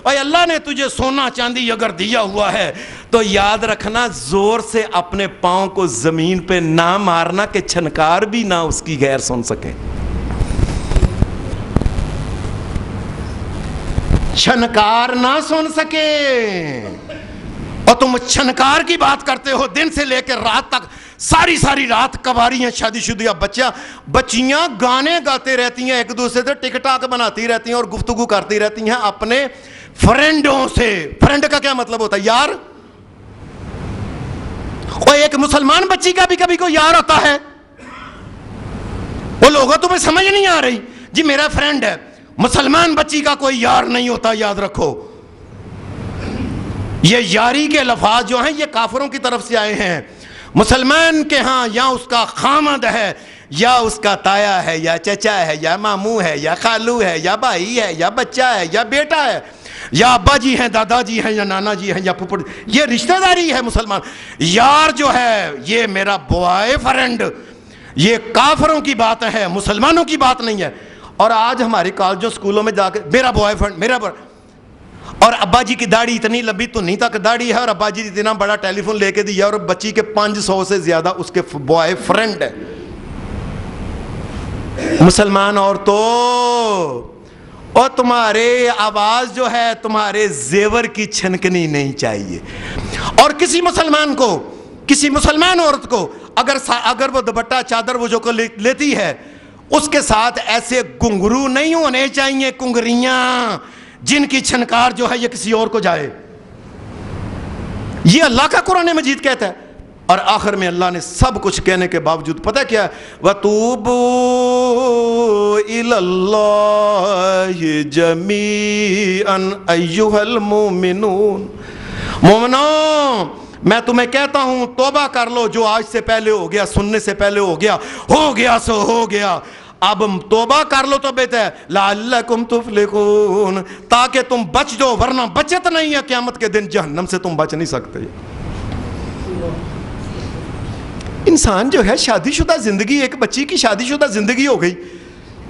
اور اللہ نے تجھے سونا چاندی اگر دیا ہوا ہے تو یاد رکھنا زور سے اپنے پاؤں کو زمین پہ نہ مارنا کہ چھنکار بھی نہ اس کی غیر سن سکے۔ چھنکار نہ سن سکے، اور تم چھنکار کی بات کرتے ہو، دن سے لے کے رات تک ساری رات کواریاں شادی شدہ بچیاں گانے گاتے رہتی ہیں، ایک دوسرے سے ٹک ٹاک بناتی رہتی ہیں اور گفتگو کرتی رہتی ہیں اپنے فرینڈوں سے۔ فرینڈ کا کیا مطلب ہوتا ہے؟ یار۔ اور ایک مسلمان بچی کا بھی کبھی کوئی یار ہوتا ہے؟ وہ لوگوں تمہیں سمجھ نہیں آ رہی، جی میرا فرینڈ ہے، مسلمان بچی کا کوئی یار نہیں ہوتا، یاد رکھو۔ یہ یاری کے لفظ جو ہیں یہ کافروں کی طرف سے آئے ہیں۔ مسلمان کے ہاں یا اس کا خامد ہے، یا اس کا تایا ہے، یا چچا ہے، یا ماموں ہے، یا خالو ہے، یا بھائی ہے، یا بچہ ہے، یا بیٹا ہے، یا ابا جی ہیں، دادا جی ہیں، یا نانا جی ہیں، یا پھپھڑ، یہ رشتہ داری ہے مسلمان. یار جو ہے یہ میرا بوائے فرینڈ، یہ کافروں کی بات ہے، مسلمانوں کی بات نہیں ہے. اور آج ہماری کالجوں سکولوں میں جا کے میرا بوائے فرینڈ، میرا اور ابا جی کی داڑھی اتنی لمبی تو نہیں تک داڑھی ہے، اور ابا جی اتنا بڑا ٹیلی فون لے کے دیا، اور بچی کے 500 سے زیادہ اس کے بوائے فرینڈ ہے. مسلمان عورتوں، اور تمہارے آواز جو ہے تمہارے زیور کی چھنکنی نہیں چاہیے. اور کسی مسلمان کو، کسی مسلمان عورت کو اگر وہ دوپٹہ چادر وہ جو کو لیتی ہے، اس کے ساتھ ایسے گھنگرو نہیں ہونے چاہیے، کنگریاں جن کی چھنکار جو ہے یہ کسی اور کو جائے. یہ اللہ کا قرآن مجید کہتا ہے. اور آخر میں اللہ نے سب کچھ کہنے کے باوجود پتہ کیا ہے؟ وَتُوبُوا إِلَى اللَّهِ جَمِيعًا أَيُّهَا الْمُؤْمِنُونَ. مومنوں، میں تمہیں کہتا ہوں توبہ کر لو، جو آج سے پہلے ہو گیا، سننے سے پہلے ہو گیا سو ہو گیا. اب توبہ کر لو تو بہتر ہے. لعلکم تفلحون، تاکہ تم بچ جاؤ، ورنہ بچت نہیں ہے. قیامت کے دن جہنم سے تم بچ نہیں سکتے. انسان جو ہے شادی شدہ زندگی، ایک بچی کی شادی شدہ زندگی ہو گئی،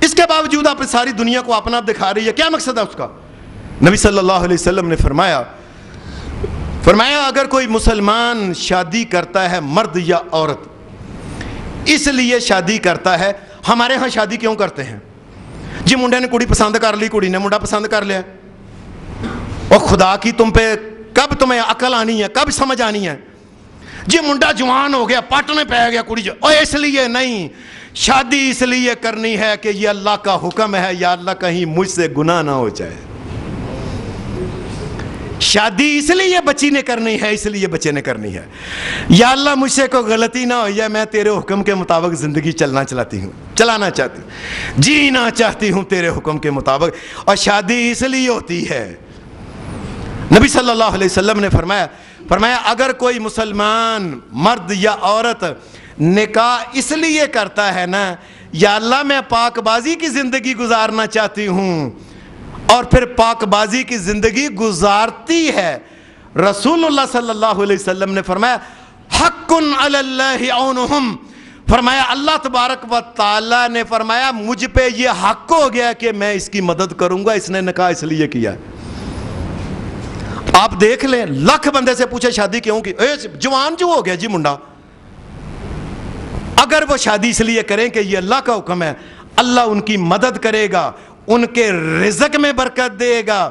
اس کے باوجود آپ ساری دنیا کو اپنا دکھا رہی ہے. کیا مقصد ہے اس کا؟ نبی صلی اللہ علیہ وسلم نے فرمایا اگر کوئی مسلمان شادی کرتا ہے، مرد یا عورت، اس لیے شادی کرتا ہے. ہمارے ہاں شادی کیوں کرتے ہیں؟ جی منڈے نے کڑی پسند کر لی، کڑی نے منڈا پسند کر لیا. اور خدا کی تم پہ کب تمہیں عقل آنی ہے، کب سمجھ آنی ہے؟ جی منڈا جوان ہو گیا، پاٹنے پہ گیا کڑی جو، اور اس لیے نہیں. شادی اس لیے کرنی ہے کہ یہ اللہ کا حکم ہے، یا اللہ کہیں مجھ سے گناہ نہ ہو جائے. شادی اس لیے بچی نے کرنی ہے، اس لیے بچے نے کرنی ہے، یا اللہ مجھ سے کوئی غلطی نہ ہو، یا میں تیرے حکم کے مطابق زندگی چلانا چاہتی ہوں، جینا چاہتی ہوں تیرے حکم کے مطابق. اور شادی اس لیے ہوتی ہے. نبی صلی اللہ علیہ وسلم نے فرمایا اگر کوئی مسلمان مرد یا عورت نکاح اس لیے کرتا ہے نا، یا اللہ میں پاک بازی کی زندگی گزارنا چاہتی ہوں، اور پھر پاک بازی کی زندگی گزارتی ہے، رسول اللہ صلی اللہ علیہ وسلم نے فرمایا حق علی اللہ عونہم، فرمایا اللہ تبارک و تعالی نے فرمایا مجھ پہ یہ حق ہو گیا کہ میں اس کی مدد کروں گا، اس نے نکاح اس لیے کیا. آپ دیکھ لیں، لاکھ بندے سے پوچھے شادی کیوں کی، جوان جو ہو گیا جی منڈا، اگر وہ شادی اس لیے کریں کہ یہ اللہ کا حکم ہے، اللہ ان کی مدد کرے گا، ان کے رزق میں برکت دے گا،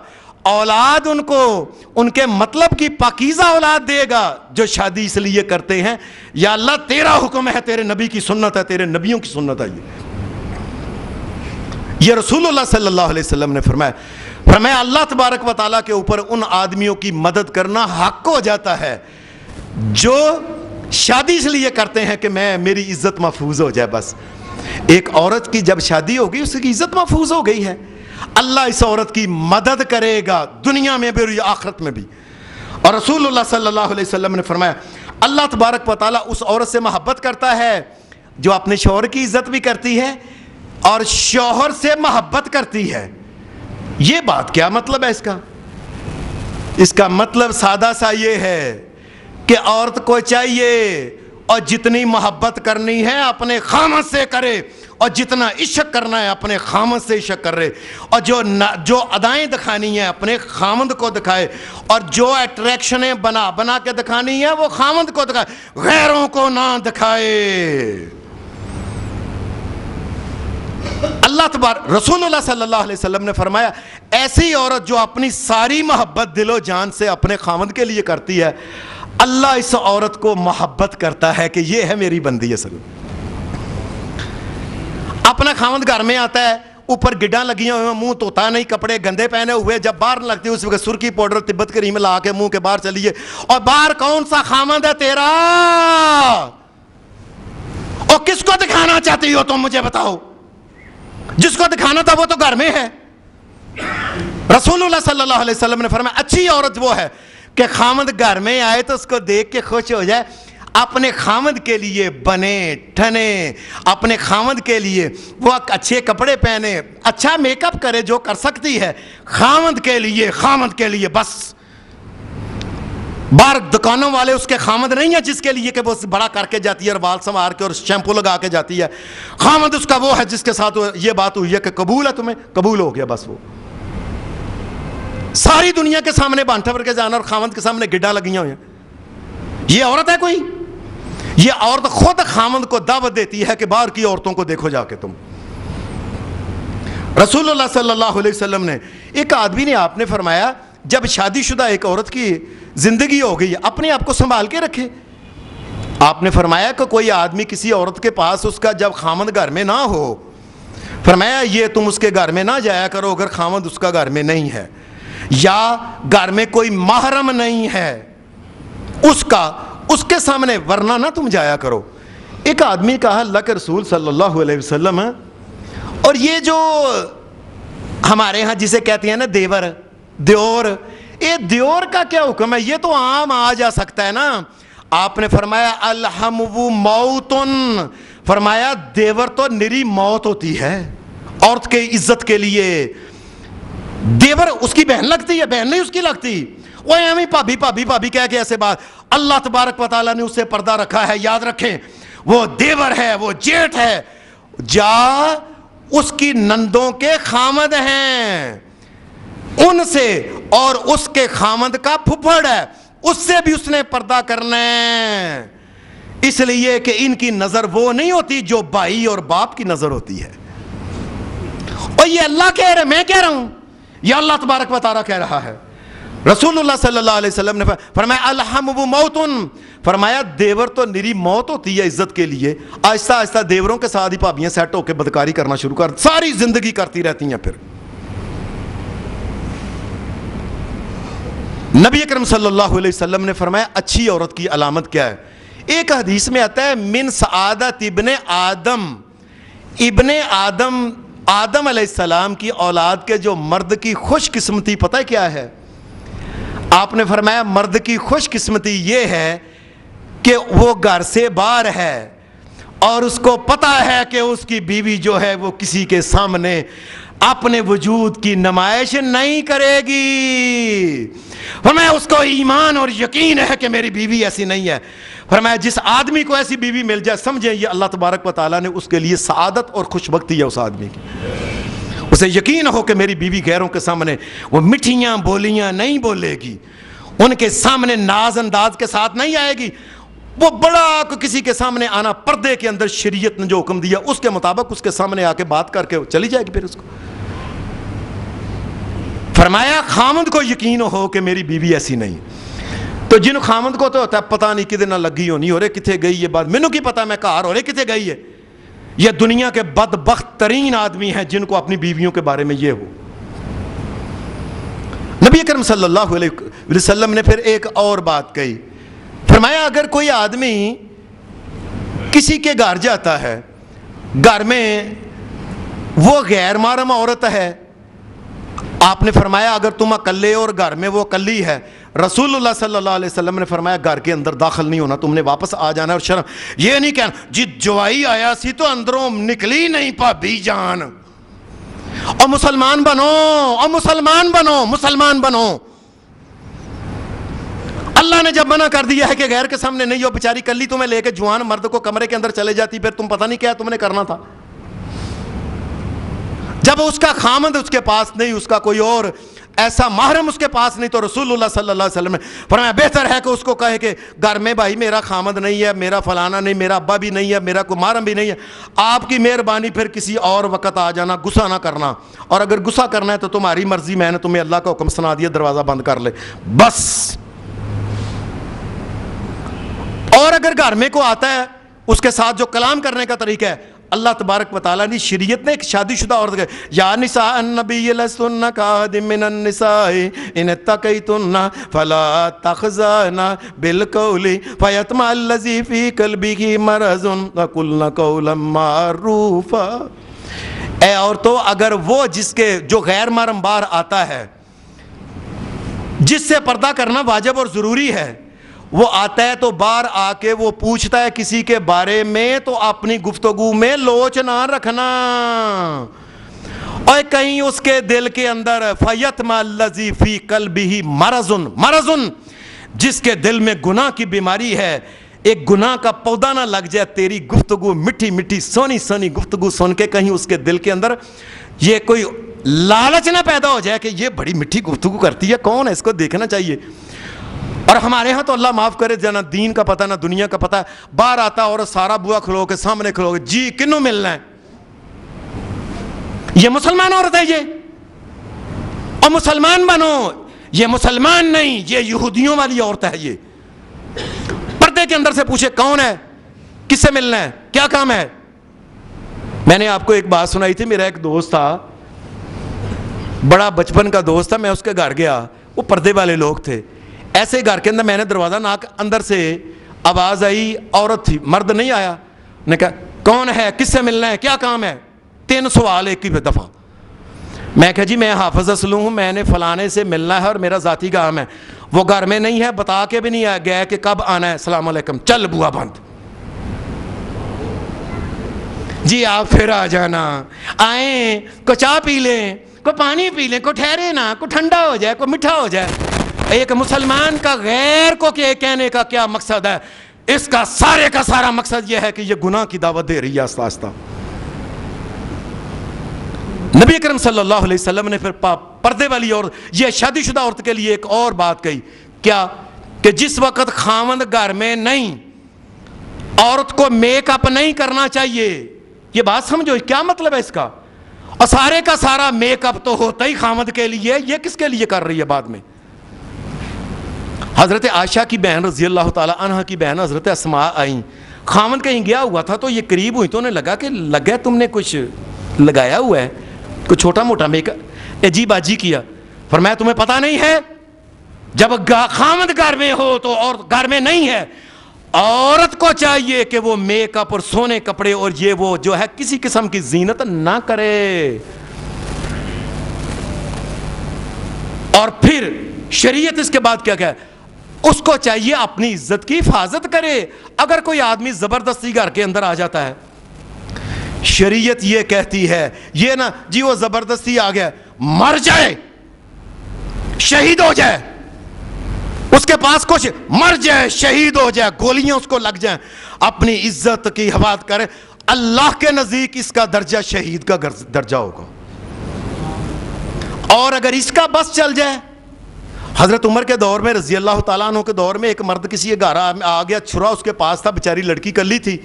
اولاد ان کو ان کے مطلب کی پاکیزہ اولاد دے گا جو شادی اس لیے کرتے ہیں. یا اللہ تیرا حکم ہے، تیرے نبی کی سنت ہے، تیرے نبیوں کی سنت ہے. یہ رسول اللہ صلی اللہ علیہ وسلم نے فرمایا اللہ تبارک و تعالیٰ کے اوپر ان آدمیوں کی مدد کرنا حق ہو جاتا ہے جو شادی اس لیے کرتے ہیں کہ میری عزت محفوظ ہو جائے. بس ایک عورت کی جب شادی ہوگی اس کی عزت محفوظ ہو گئی ہے، اللہ اس عورت کی مدد کرے گا دنیا میں بھی اور آخرت میں بھی. اور رسول اللہ صلی اللہ علیہ وسلم نے فرمایا اللہ تبارک و تعالیٰ اس عورت سے محبت کرتا ہے جو اپنے شوہر کی عزت بھی کرتی ہے اور شوہر سے محبت کرتی ہے. یہ بات کیا مطلب ہے اس کا مطلب سادہ سا یہ ہے کہ عورت کو چاہیے اور جتنی محبت کرنی ہے اپنے خامد سے کرے، اور جتنا عشق کرنا ہے اپنے خامد سے عشق کرے، اور جو ادائیں دکھانی ہیں اپنے خامد کو دکھائے، اور جو اٹریکشنیں بنا کے دکھانی ہے وہ خامد کو دکھائے، غیروں کو نہ دکھائے. اللہ تبارک رسول اللہ صلی اللہ علیہ وسلم نے فرمایا ایسی عورت جو اپنی ساری محبت دل و جان سے اپنے خامد کے لیے کرتی ہے، اللہ اس عورت کو محبت کرتا ہے کہ یہ ہے میری بندی. اصل اپنا خامد گھر میں آتا ہے، اوپر گڈاں لگی ہوئے، منہ دھوتا نہیں، کپڑے گندے پہنے ہوئے، جب باہر لگتی ہے اس وقت سرخی پاؤڈر تبت کریم لا کے منہ کے باہر چلیے، اور باہر کون سا خامد ہے تیرا، اور کس کو دکھانا چاہتی ہو تم مجھے بتاؤ؟ جس کو دکھانا تھا وہ تو گھر میں ہے. رسول اللہ صلی اللہ علیہ وسلم نے فرمایا اچھی عورت وہ ہے کہ خامد گھر میں آئے تو اس کو دیکھ کے خوش ہو جائے، اپنے خامد کے لیے بنے ٹھنے، اپنے خامد کے لیے وہ اچھے کپڑے پہنے، اچھا میک اپ کرے جو کر سکتی ہے، خامد کے لیے بس۔ باہر دکانوں والے اس کے خامد نہیں ہے جس کے لیے کہ وہ بڑا کر کے جاتی ہے اور بال سنوار کے اور شیمپو لگا کے جاتی ہے، خامد اس کا وہ ہے جس کے ساتھ یہ بات ہوئی ہے کہ قبول ہے تمہیں، قبول ہو گیا بس۔ وہ ساری دنیا کے سامنے بانٹھور کے جانا اور خامد کے سامنے گڈا لگیاں ہوئی ہیں، یہ عورت ہے کوئی؟ یہ عورت خود خامد کو دعوت دیتی ہے کہ باہر کی عورتوں کو دیکھو جا کے تم۔ رسول اللہ صلی اللہ علیہ وسلم نے، ایک آدمی نے، آپ نے فرمایا جب شادی شدہ ایک عورت کی زندگی ہو گئی اپنے آپ کو سنبھال کے رکھے۔ آپ نے فرمایا کہ کوئی آدمی کسی عورت کے پاس اس کا جب خامد گھر میں نہ ہو، فرمایا یہ تم اس کے گھر میں نہ جایا کرو اگر خامد اس کا گھر میں نہیں ہے، یا گھر میں کوئی محرم نہیں ہے اس کے سامنے، ورنہ نہ تم جایا کرو۔ ایک آدمی کہا اللہ کے رسول صلی اللہ علیہ وسلم، اور یہ جو ہمارے ہاں جسے کہتے ہیں نا دیور، یہ دیور کا کیا حکم ہے؟ یہ تو عام آ جا سکتا ہے نا۔ آپ نے فرمایا الحمو موتن، فرمایا دیور تو نری موت ہوتی ہے عورت کے عزت کے لیے۔ دیور اس کی بہن لگتی ہے، بہن نہیں اس کی لگتی۔ وہ ایویں بھابی کہہ کے ایسے بات، اللہ تبارک و تعالیٰ نے اس سے پردہ رکھا ہے، یاد رکھیں وہ دیور ہے، وہ جیٹھ ہے، جا اس کی نندوں کے خامد ہیں ان سے، اور اس کے خامد کا پھپھڑ ہے اس سے بھی اس نے پردہ کرنا ہے، اس لیے کہ ان کی نظر وہ نہیں ہوتی جو بھائی اور باپ کی نظر ہوتی ہے۔ اور یہ اللہ کہہ رہے، میں کہہ رہا ہوں، یہ اللہ تبارک و تعالیٰ کہہ رہا ہے۔ رسول اللہ صلی اللہ علیہ وسلم نے فرمایا الحمو موتن، فرمایا دیور تو نری موت ہوتی ہے عزت کے لیے۔ آہستہ آہستہ دیوروں کے ساتھ ہی بھابیاں سیٹ ہو کے بدکاری کرنا شروع کر، ساری زندگی کرتی رہتی ہیں۔ پھر نبی اکرم صلی اللہ علیہ وسلم نے فرمایا اچھی عورت کی علامت کیا ہے؟ ایک حدیث میں آتا ہے من سعادت ابن آدم علیہ السلام کی اولاد کے جو مرد کی خوش قسمتی پتہ ہے کیا ہے؟ آپ نے فرمایا مرد کی خوش قسمتی یہ ہے کہ وہ گھر سے باہر ہے اور اس کو پتہ ہے کہ اس کی بیوی جو ہے وہ کسی کے سامنے اپنے وجود کی نمائش نہیں کرے گی۔ فرمایا اس کو ایمان اور یقین ہے کہ میری بیوی ایسی نہیں ہے۔ فرمایا جس آدمی کو ایسی بیوی مل جائے سمجھیں یہ اللہ تبارک و تعالیٰ نے اس کے لیے سعادت اور خوش بختی ہے اس آدمی کی۔ اسے یقین ہو کہ میری بیوی غیروں کے سامنے وہ مٹھیاں بولیاں نہیں بولے گی، ان کے سامنے ناز انداز کے ساتھ نہیں آئے گی، وہ بڑا کسی کے سامنے آنا، پردے کے اندر شریعت نے جو حکم دیا اس کے مطابق اس کے سامنے آ کے بات کر کے چلی جائے گی۔ پھر اس کو فرمایا خامد کو یقین ہو کہ میری بیوی ایسی نہیں۔ تو جن خامد کو تو ہوتا ہے پتہ نہیں کدے نہ لگی ہونی، اور کتنے گئی یہ بات مینوں کی پتہ، میں کہا اور کتنے گئی ہے۔ یہ دنیا کے بدبخت ترین آدمی ہیں جن کو اپنی بیویوں کے بارے میں یہ ہو۔ نبی اکرم صلی اللہ علیہ وسلم نے پھر ایک اور بات کہی، فرمایا اگر کوئی آدمی کسی کے گھر جاتا ہے، گھر میں وہ غیر محرم عورت ہے، آپ نے فرمایا اگر تم اکلے اور گھر میں وہ اکلی ہے، رسول اللہ صلی اللہ علیہ وسلم نے فرمایا گھر کے اندر داخل نہیں ہونا، تم نے واپس آ جانا، اور شرم یہ نہیں کہنا جی جوائی آیا سی تو اندروں نکلی نہیں بھابی جان، اور مسلمان بنو۔ اللہ نے جب منع کر دیا ہے کہ غیر کے سامنے نہیں ہو، بیچاری کلی تمہیں لے کے جوان مرد کو کمرے کے اندر چلے جاتی، پھر تم پتہ نہیں کیا تم نے کرنا تھا۔ جب اس کا خامند اس کے پاس نہیں، اس کا کوئی اور ایسا محرم اس کے پاس نہیں، تو رسول اللہ صلی اللہ علیہ وسلم نے فرمایا بہتر ہے کہ اس کو کہے کہ گھر میں بھائی میرا خامند نہیں ہے، میرا فلانا نہیں، میرا ابا بھی نہیں ہے، میرا کوئی محرم بھی نہیں ہے، آپ کی مہربانی پھر کسی اور وقت آ جانا، غصہ نہ کرنا، اور اگر غصہ کرنا ہے تو تمہاری مرضی، میں نے تمہیں اللہ کا حکم سنا دیا، دروازہ بند کر لے بس۔ اور اگر گھر میں کو آتا ہے اس کے ساتھ جو کلام کرنے کا طریقہ ہے، اللہ تبارک و تعالیٰ نے شریعت نے ایک شادی شدہ عورت کے یا نساء النبی لستن کاحد من النساء ان اتقیتن فلا تخضعن بالقول فیطمع الذی فی قلبہ مرض وقلن قولا معروفا۔ اے عورتوں اگر وہ جس کے جو غیر محرم باہر آتا ہے، جس سے پردہ کرنا واجب اور ضروری ہے، وہ آتا ہے تو باہر آ کے وہ پوچھتا ہے کسی کے بارے میں تو اپنی گفتگو میں لوچ نہ رکھنا، اور کہیں اس کے دل کے اندر فَيَتْمَ الَّذِي فِي قَلْبِهِ مرضٌ، جس کے دل میں گناہ کی بیماری ہے، ایک گناہ کا پودا نہ لگ جائے، تیری گفتگو میٹھی میٹھی سونی سونی گفتگو سن کے کہیں اس کے دل کے اندر یہ کوئی لالچ نہ پیدا ہو جائے کہ یہ بڑی میٹھی گفتگو کرتی ہے، کون ہے، اس کو دیکھنا چاہیے۔ اور ہمارے ہاں تو اللہ معاف کرے، نہ دین کا پتہ نہ دنیا کا پتہ، باہر آتا اور سارا بوا کھلو کے سامنے کھلو کے، جی کنوں ملنا ہے، یہ مسلمان عورت ہے یہ، اور مسلمان بنو، یہ مسلمان نہیں، یہ یہودیوں والی عورت ہے، یہ پردے کے اندر سے پوچھے کون ہے، کس سے ملنا ہے، کیا کام ہے۔ میں نے آپ کو ایک بات سنائی تھی، میرا ایک دوست تھا، بڑا بچپن کا دوست تھا، میں اس کے گھر گیا، وہ پردے والے لوگ تھے، ایسے گھر کے اندر میں نے دروازہ ناک، اندر سے آواز آئی، عورت تھی، مرد نہیں آیا، نے کہا کون ہے، کس سے ملنا ہے، کیا کام ہے، 3 سوال ایک ہی دفعہ۔ میں کہا جی میں حافظ اسلم ہوں، میں نے فلانے سے ملنا ہے اور میرا ذاتی کام ہے، وہ گھر میں نہیں ہے، بتا کے بھی نہیں گیا کہ کب آنا ہے، السلام علیکم، چل بوا بند، جی آپ پھر آ جانا، آئیں کو چائے پی لیں، کو پانی پی لیں، کو ٹھہرے نا، کو ٹھنڈا ہو جائے، کو میٹھا ہو جائے۔ ایک مسلمان کا غیر کو کہنے کا کیا مقصد ہے؟ اس کا سارے کا سارا مقصد یہ ہے کہ یہ گناہ کی دعوت دے رہی ہے آہستہ آہستہ۔ نبی اکرم صلی اللہ علیہ وسلم نے پھر پردے والی اور یہ شادی شدہ عورت کے لیے ایک اور بات کہی، کیا کہ جس وقت خاوند گھر میں نہیں، عورت کو میک اپ نہیں کرنا چاہیے۔ یہ بات سمجھو کیا مطلب ہے اس کا، اور سارے کا سارا میک اپ تو ہوتا ہی خاوند کے لیے، یہ کس کے لیے کر رہی ہے بعد میں؟ حضرت عائشہ کی بہن رضی اللہ تعالی عنہ کی بہن حضرت اسماء آئیں، خاوند کہیں گیا ہوا تھا تو یہ قریب ہوئی تو انہیں لگا کہ لگا تم نے کچھ لگایا ہوا ہے، کچھ چھوٹا موٹا میک اپ عجیب آجی کیا۔ فرمایا تمہیں پتہ نہیں ہے جب خاوند گھر میں ہو تو اور گھر میں نہیں ہے، عورت کو چاہیے کہ وہ میک اپ اور سونے کپڑے اور یہ وہ جو ہے کسی قسم کی زینت نہ کرے۔ اور پھر شریعت اس کے بعد کیا کہ اس کو چاہیے اپنی عزت کی حفاظت کرے۔ اگر کوئی آدمی زبردستی گھر کے اندر آ جاتا ہے، شریعت یہ کہتی ہے، یہ نہ جی وہ زبردستی آ گیا، مر جائے، شہید ہو جائے، اس کے پاس کچھ مر جائے، شہید ہو جائے، گولیاں اس کو لگ جائیں، اپنی عزت کی حفاظت کرے، اللہ کے نزدیک اس کا درجہ شہید کا درجہ ہوگا۔ اور اگر اس کا بس چل جائے، حضرت عمر کے دور میں رضی اللہ تعالیٰ عنہ کے دور میں ایک مرد کسی کے گھر آ گیا، چھرا اس کے پاس تھا، بیچاری لڑکی کلی تھی،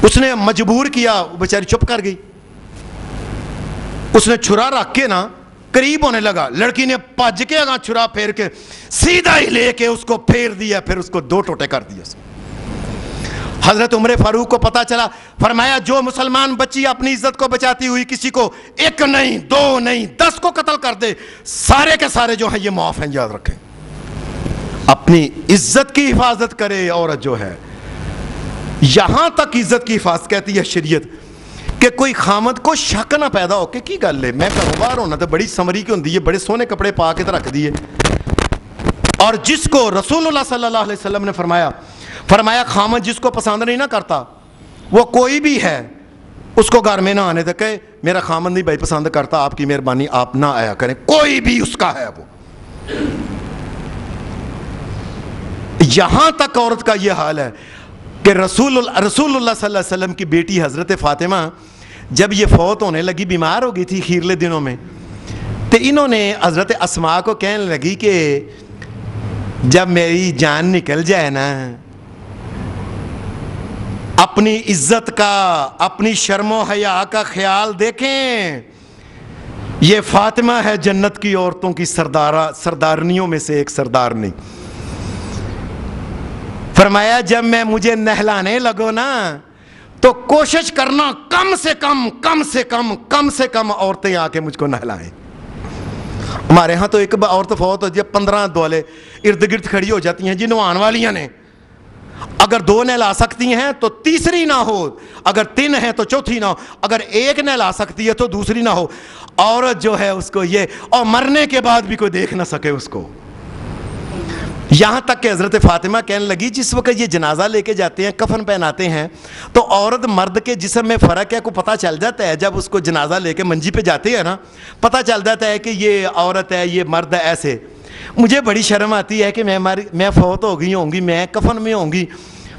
اس نے مجبور کیا، بیچاری چپ کر گئی، اس نے چھرا رکھ کے نا قریب ہونے لگا، لڑکی نے پج کے اگاں چھرا پھیر کے سیدھا ہی لے کے اس کو پھیر دیا، پھر اس کو 2 ٹوٹے کر دیا۔ حضرت عمر فاروق کو پتا چلا، فرمایا جو مسلمان بچی اپنی عزت کو بچاتی ہوئی کسی کو 1 نہیں 2 نہیں 10 کو قتل کر دے، سارے کے سارے جو ہیں یہ معاف ہیں، یاد رکھیں۔ اپنی عزت کی حفاظت کرے عورت جو ہے، یہاں تک عزت کی حفاظت کہتی ہے شریعت کہ کوئی خامد کو شک نہ پیدا ہو کہ کی گل ہے، میں کاروبار ہونا تو بڑی سمری کی ہوندی ہے، بڑے سونے کپڑے پا کے تو رکھ دیے۔ اور جس کو رسول اللہ صلی اللہ علیہ وسلم نے فرمایا خامد جس کو پسند نہیں نہ کرتا، وہ کوئی بھی ہے، اس کو گھر میں نہ آنے دے، کہ میرا خامد نہیں بھائی پسند کرتا، آپ کی مہربانی آپ نہ آیا کریں، کوئی بھی اس کا ہے وہ۔ یہاں تک عورت کا یہ حال ہے کہ رسول اللہ صلی اللہ علیہ وسلم کی بیٹی حضرت فاطمہ جب یہ فوت ہونے لگی، بیمار ہو گئی تھی خیرلے دنوں میں، تو انہوں نے حضرت اسماء کو کہنے لگی کہ جب میری جان نکل جائے نا، اپنی عزت کا، اپنی شرم و حیا کا خیال دیکھیں، یہ فاطمہ ہے جنت کی عورتوں کی سردارنیوں میں سے ایک سردارنی۔ فرمایا جب میں مجھے نہلانے لگو نا تو کوشش کرنا کم سے کم عورتیں آ کے مجھ کو نہلائیں۔ ہمارے ہاں تو ایک عورت فوت ہو جائے 15 دولے ارد گرد کھڑی ہو جاتی ہیں، نہوان والیاں نے، اگر 2 نہلا سکتی ہیں تو تیسری نہ ہو، اگر 3 ہیں تو چوتھی نہ ہو، اگر 1 نہلا سکتی ہے تو دوسری نہ ہو۔ عورت جو ہے اس کو یہ، اور مرنے کے بعد بھی کوئی دیکھ نہ سکے اس کو، یہاں تک کہ حضرت فاطمہ کہنے لگی جس وقت یہ جنازہ لے کے جاتے ہیں کفن پہناتے ہیں تو عورت مرد کے جسم میں فرق ہے کو پتہ چل جاتا ہے. جب اس کو جنازہ لے کے منجی پہ جاتے ہیں نا پتہ چل جاتا ہے کہ یہ عورت ہے یہ مرد ہے. ایسے مجھے بڑی شرم آتی ہے کہ میں فوت ہو گئی ہوں گی, میں کفن میں ہوں گی,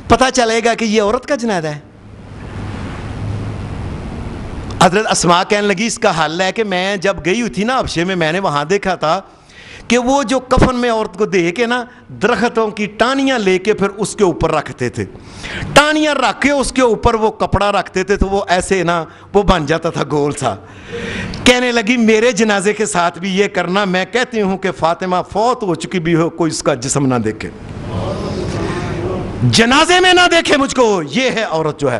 پتہ چلے گا کہ یہ عورت کا جنازہ ہے. حضرت اسماء کہنے لگی اس کا حل ہے کہ میں جب گئی ہوئی تھی نا حبشے میں نے وہاں دیکھا تھا کہ وہ جو کفن میں عورت کو دے کے نا درختوں کی ٹانیاں لے کے پھر اس کے اوپر رکھتے تھے, ٹانیاں رکھ کے اس کے اوپر وہ کپڑا رکھتے تھے تو وہ ایسے نا وہ بن جاتا تھا گول سا. کہنے لگی میرے جنازے کے ساتھ بھی یہ کرنا. میں کہتی ہوں کہ فاطمہ فوت ہو چکی بھی ہو کوئی اس کا جسم نہ دیکھے, جنازے میں نہ دیکھے مجھ کو. یہ ہے عورت جو ہے.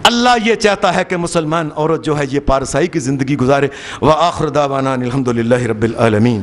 اللہ یہ چاہتا ہے کہ مسلمان عورت جو ہے یہ پارسائی کی زندگی گزارے. وآخر دعوانا الحمدللہ رب العالمین.